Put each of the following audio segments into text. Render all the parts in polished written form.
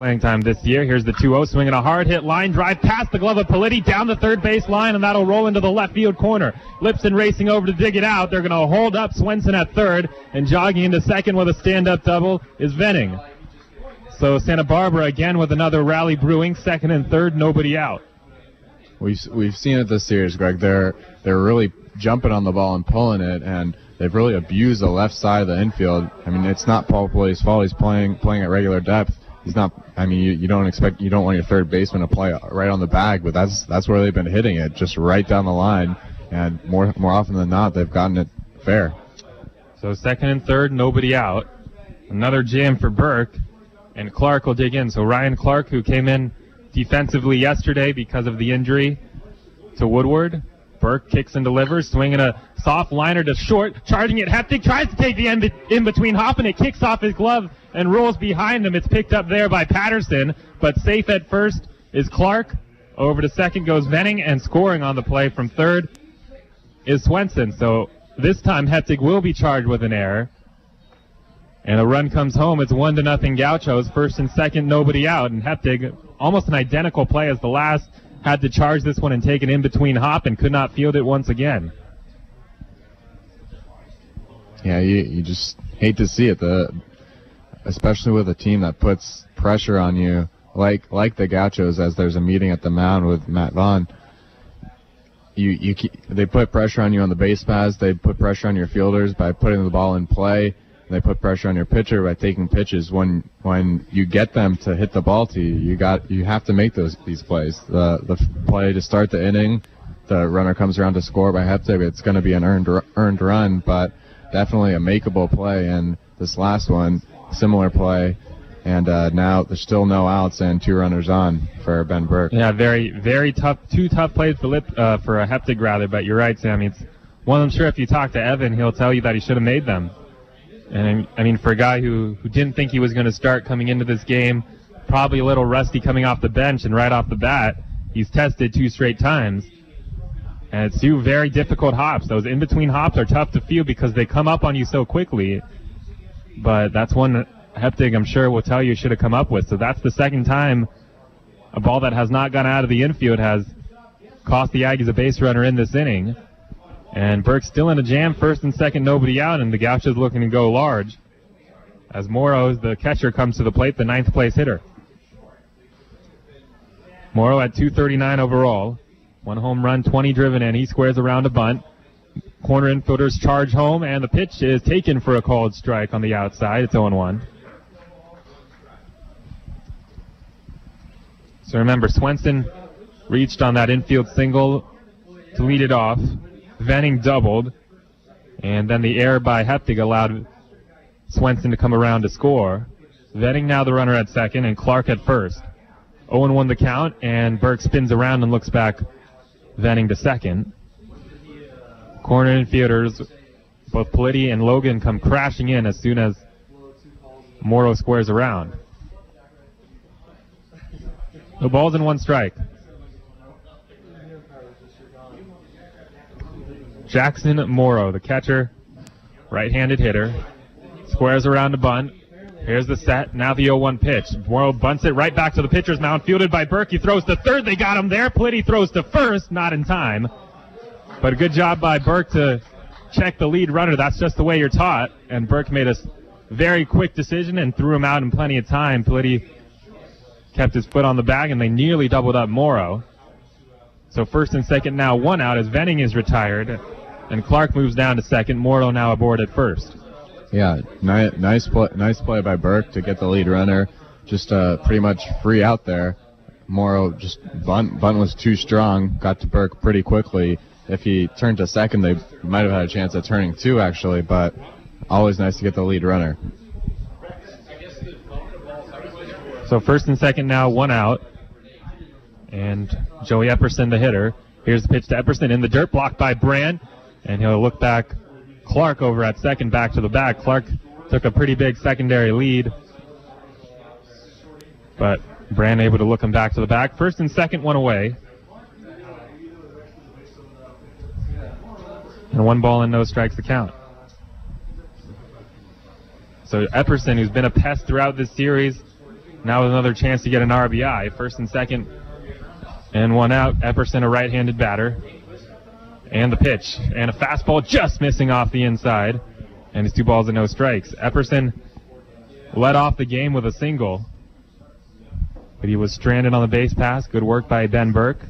playing time this year. Here's the 2-0, swinging a hard hit line drive past the glove of Politti down the third base line, and that'll roll into the left field corner. Lipson racing over to dig it out. They're going to hold up Swenson at third, and jogging into second with a stand-up double is Venning. So Santa Barbara again with another rally brewing, second and third, nobody out. We've seen it this series, Greg. They're really jumping on the ball and pulling it, and they've really abused the left side of the infield. I mean, it's not Paul Politti's fault. He's playing at regular depth. He's not. I mean, you don't want your third baseman to play right on the bag, but that's where they've been hitting it, just right down the line, and more often than not, they've gotten it fair. So second and third, nobody out. Another jam for Burke, and Clark will dig in. So Ryan Clark, who came in defensively yesterday because of the injury to Woodward. Burke kicks and delivers, swinging a soft liner to short, charging it. Heptig tries to take the in-between hop, and it kicks off his glove and rolls behind him. It's picked up there by Patterson, but safe at first is Clark. Over to second goes Venning, and scoring on the play from third is Swenson. So this time Heptig will be charged with an error, and a run comes home. It's 1-0 Gauchos. First and second, nobody out, and Heptig, almost an identical play as the last, had to charge this one and take an in-between hop and could not field it once again. Yeah, you just hate to see it, especially with a team that puts pressure on you, like the Gauchos, as there's a meeting at the mound with Matt Vaughn. They put pressure on you on the base paths. They put pressure on your fielders by putting the ball in play. They put pressure on your pitcher by taking pitches. When you get them to hit the ball to you, you have to make these plays. The play to start the inning, the runner comes around to score by Heptig. It's going to be an earned run, but definitely a makeable play. And this last one, similar play, and now there's still no outs and 2 runners on for Ben Burke. Yeah, very, very tough. 2 tough plays for a Heptig rather. But you're right, Sammy. It's one. I'm sure if you talk to Evan, he'll tell you that he should have made them. And I mean, for a guy who didn't think he was going to start coming into this game, probably a little rusty coming off the bench, and right off the bat, he's tested 2 straight times. And it's 2 very difficult hops. Those in-between hops are tough to field because they come up on you so quickly. But that's one Heptig, I'm sure, will tell you should have come up with. So that's the second time a ball that has not gone out of the infield has cost the Aggies a base runner in this inning. And Burke's still in a jam, first and second, nobody out, and the Gauchos looking to go large as Morrow, the catcher, comes to the plate, the 9th place hitter. Morrow at 239 overall. 1 home run, 20 driven in. He squares around a bunt. Corner infielders charge home, and the pitch is taken for a called strike on the outside. It's 0-1. So remember, Swenson reached on that infield single to lead it off. Venning doubled, and then the error by Heptig allowed Swenson to come around to score. Venning now the runner at second, and Clark at first. 0-1 the count, and Burke spins around and looks back, Venning to second. Corner infielders, both Politti and Logan, come crashing in as soon as Morrow squares around. No balls and 1 strike. Jackson Morrow, the catcher, right-handed hitter, squares around the bunt. Here's the set. Now the 0-1 pitch. Morrow bunts it right back to the pitcher's mound, fielded by Burke. He throws to third. They got him there. Politti throws to first, not in time. But a good job by Burke to check the lead runner. That's just the way you're taught. And Burke made a very quick decision and threw him out in plenty of time. Politti kept his foot on the bag, and they nearly doubled up Morrow. So first and second now 1 out as Venning is retired. And Clark moves down to second. Morrow now aboard at first. Yeah, nice play by Burke to get the lead runner. Just pretty much free out there. Morrow just bunt was too strong. Got to Burke pretty quickly. If he turned to second, they might have had a chance at turning 2 actually. But always nice to get the lead runner. So first and second now 1 out. And Joey Epperson, the hitter. Here's the pitch to Epperson in the dirt, blocked by Brand. And he'll look back. Clark over at second, back to the back. Clark took a pretty big secondary lead, but Brand able to look him back to the back. First and second, 1 away. And 1 ball and no strikes to count. So Epperson, who's been a pest throughout this series, Now with another chance to get an RBI. First and second and one out. Epperson, a right-handed batter. And the pitch. And a fastball just missing off the inside. And it's 2 balls and no strikes. Epperson led off the game with a single. But he was stranded on the base pass. Good work by Ben Burke.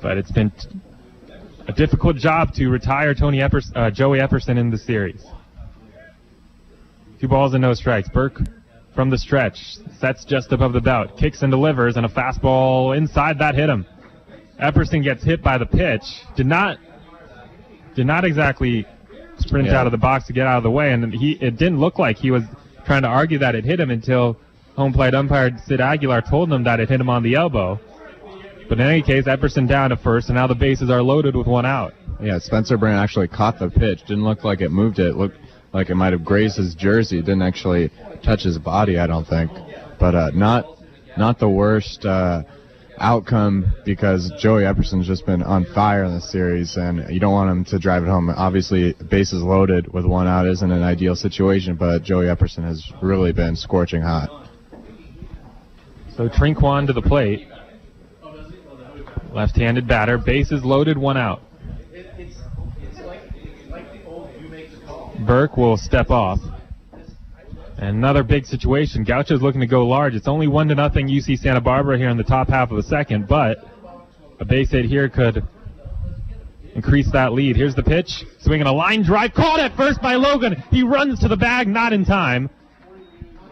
But it's been a difficult job to retire Joey Epperson in the series. 2 balls and no strikes. Burke from the stretch. Sets just above the belt. Kicks and delivers, and a fastball inside that hit him. Epperson gets hit by the pitch. Did not exactly sprint out of the box to get out of the way, and it didn't look like he was trying to argue that it hit him until home plate umpire Sid Aguilar told him that it hit him on the elbow. But in any case, Epperson down to first, and now the bases are loaded with 1 out. Yeah, Spencer Brand actually caught the pitch. Didn't look like it moved it. It looked like it might have grazed his jersey. It didn't actually touch his body, I don't think. But not the worst outcome, because Joey Epperson's just been on fire in this series, and you don't want him to drive it home. Obviously, bases loaded with 1 out isn't an ideal situation, but Joey Epperson has really been scorching hot. So Trinquan to the plate. Left-handed batter. Bases loaded, 1 out. Burke will step off. And another big situation. Gaucho's looking to go large. It's only 1-0 UC Santa Barbara here in the top half of the second, but a base hit here could increase that lead. Here's the pitch. Swinging a line drive. Caught at first by Logan. He runs to the bag, not in time,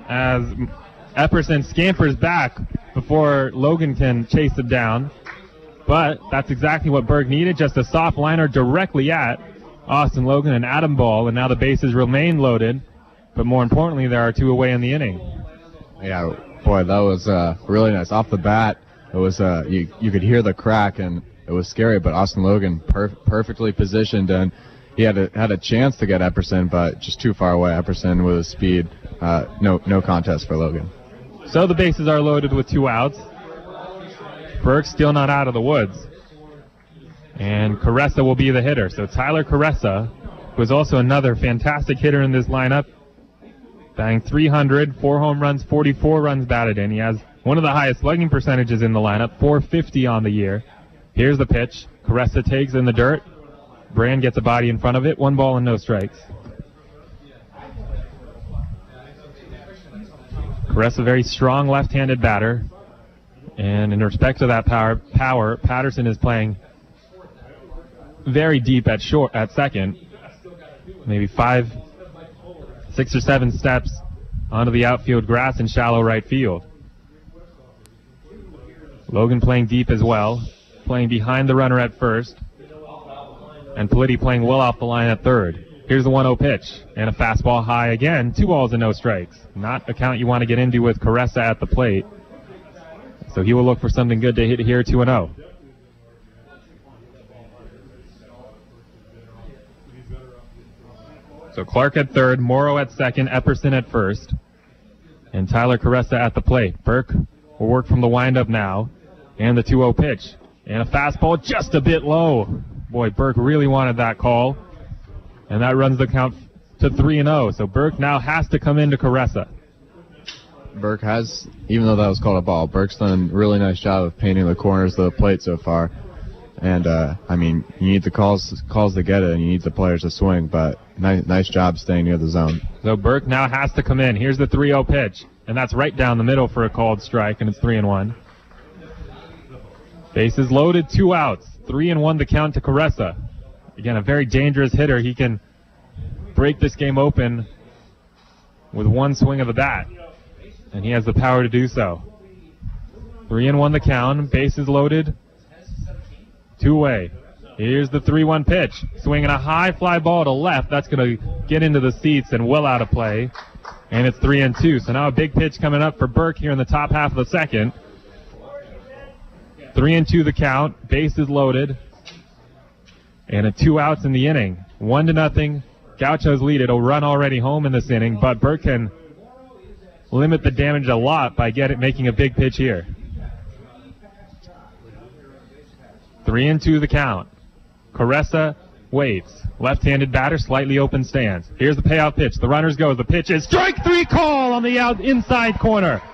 as Epperson scampers back before Logan can chase him down. But that's exactly what Burke needed, just a soft liner directly at Austin Logan, an atom ball, and now the bases remain loaded. But more importantly, there are 2 away in the inning. Yeah, boy, that was really nice. Off the bat, it was you could hear the crack, and it was scary, but Austin Logan perfectly positioned, and he had a chance to get Epperson, but just too far away. Epperson with his speed, no contest for Logan. So the bases are loaded with 2 outs. Burke still not out of the woods. And Caressa will be the hitter. So Tyler Caressa, who is also another fantastic hitter in this lineup, batting .300, 4 home runs, 44 runs batted in. He has one of the highest slugging percentages in the lineup, .450 on the year. Here's the pitch. Caressa takes in the dirt. Brand gets a body in front of it. 1 ball and no strikes. Caressa, very strong left-handed batter. And in respect to that power, Patterson is playing very deep at second. Maybe 5, 6 or 7 steps onto the outfield grass in shallow right field. Logan playing deep as well, playing behind the runner at first. And Politi playing well off the line at third. Here's the 1-0 pitch, and a fastball high again. 2 balls and no strikes. Not a count you want to get into with Caressa at the plate. So he will look for something good to hit here, 2-0. So Clark at third, Morrow at second, Epperson at first, and Tyler Caressa at the plate. Burke will work from the windup now, and the 2-0 pitch. And a fastball just a bit low. Boy, Burke really wanted that call, and that runs the count to 3-0. So Burke now has to come into Caressa. Burke has, even though that was called a ball, Burke's done a really nice job of painting the corners of the plate so far. And, I mean, you need the calls to get it, and you need the players to swing, but nice job staying near the zone. So Burke now has to come in. Here's the 3-0 pitch, and that's right down the middle for a called strike, and it's 3-1. Bases loaded, 2 outs. 3-1 the count to Caressa. Again, a very dangerous hitter. He can break this game open with 1 swing of the bat, and he has the power to do so. 3-1 the count, bases loaded, 2 away. Here's the 3-1 pitch. Swinging a high fly ball to left. That's going to get into the seats and well out of play. And it's 3-2. So now a big pitch coming up for Burke here in the top half of the second. 3-2 the count. Bases loaded. And 2 outs in the inning. 1-0. Gauchos lead it. A run already home in this inning, but Burke can limit the damage a lot by making a big pitch here. 3-2 the count. Caressa waits. Left-handed batter, slightly open stance. Here's the payoff pitch. The runners go. The pitch is strike 3 call, ball on the inside corner.